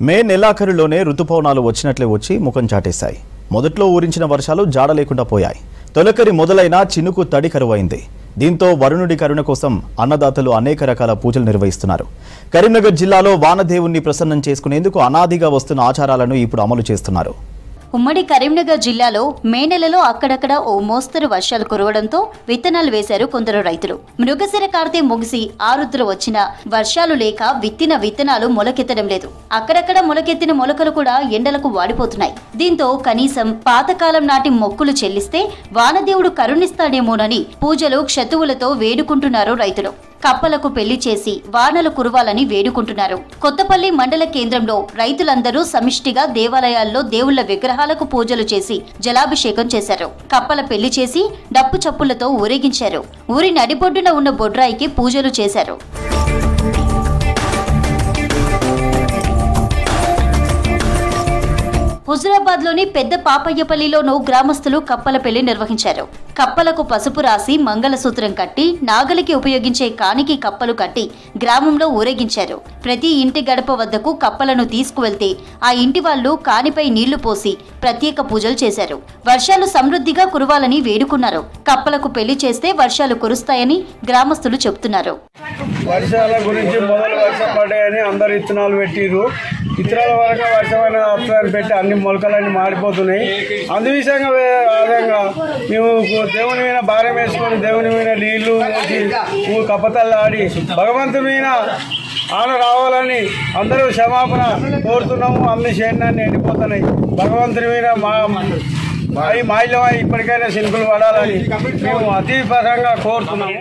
మే నెలాఖరులోనే ఋతుపవనాలు వచ్చినట్లే వచ్చి ముఖం చాటేశాయి. మొదట్లో ఊరించిన వర్షాలు జాడ లేకుండా పోయాయి. తొలకరి మొదలైన చినుకు తడి కరువైంది. దీంతో వరుణుడి కరుణ కోసం అన్నదాతలు అనేక రకాల పూజలు నిర్వహిస్తున్నారు. కరీంనగర్ జిల్లాలో వానదేవుణ్ణి ప్రసన్నం చేసుకునేందుకు అనాదిగా వస్తున్న ఆచారాలను ఇప్పుడు అమలు చేస్తున్నారు. ఉమ్మడి కరీంనగర్ జిల్లాలో మే నెలలో అక్కడక్కడ ఓ మోస్తరు వర్షాలు కురవడంతో విత్తనాలు వేశారు కొందరు రైతులు. మృగశిర కార్తె ముగిసి ఆరుద్ర వచ్చినా వర్షాలు లేక విత్తిన విత్తనాలు మొలకెత్తడం లేదు. అక్కడక్కడ మొలకెత్తిన మొలకలు కూడా ఎండలకు వాడిపోతున్నాయి. దీంతో కనీసం పాతకాలం నాటి మొక్కులు చెల్లిస్తే వానదేవుడు కరుణిస్తాడేమోనని పూజలు క్షతువులతో వేడుకుంటున్నారు రైతులు. కప్పలకు పెళ్లి చేసి వానలు కురవాలని వేడుకుంటున్నారు. కొత్తపల్లి మండల కేంద్రంలో రైతులందరూ సమిష్టిగా దేవాలయాల్లో దేవుళ్ల విగ్రహాలకు పూజలు చేసి జలాభిషేకం చేశారు. కప్పల పెళ్లి చేసి డప్పు చప్పులతో ఊరేగించారు. ఊరి నడిబొడ్డున ఉన్న బొడ్రాయికి పూజలు చేశారు. హుజురాబాద్ లోని పెద్ద పాపయ్యపల్లిలోనూ గ్రామస్తులు కప్పల పెళ్లి నిర్వహించారు. కప్పలకు పసుపు రాసి మంగళసూత్రం కట్టి నాగలికి ఉపయోగించే కానికి కప్పలు కట్టి గ్రామంలో ఊరేగించారు. ప్రతి ఇంటి గడప వద్దకు కప్పలను తీసుకువెళ్తే ఆ ఇంటి వాళ్లు కానిపై నీళ్లు పోసి ప్రత్యేక పూజలు చేశారు. వర్షాలు సమృద్ధిగా కురవాలని వేడుకున్నారు. కప్పలకు పెళ్లి చేస్తే వర్షాలు కురుస్తాయని గ్రామస్తులు చెబుతున్నారు. వర్షాల గురించి మొదలు వర్షం పడ్డాయని అందరు ఇత్తనాలు పెట్టిరు. ఇతరాల వరకు వర్షమైన అప్లైన్ పెట్టి అన్ని మొలకలన్నీ మారిపోతున్నాయి. అందువిషయంగా మేము దేవుని మీద భారం వేసుకొని దేవుని మీద నీళ్లు మోసి కప్పతల్లు ఆడి భగవంతుని మీద ఆన రావాలని అందరూ క్షమాపణ కోరుతున్నాము. అన్ని శరీరాన్ని ఎండిపోతున్నాయి. భగవంతుని మీద మా ఇళ్ళమై ఇప్పటికైనా శిల్పులు పడాలని మేము అతి పరంగా కోరుతున్నాము.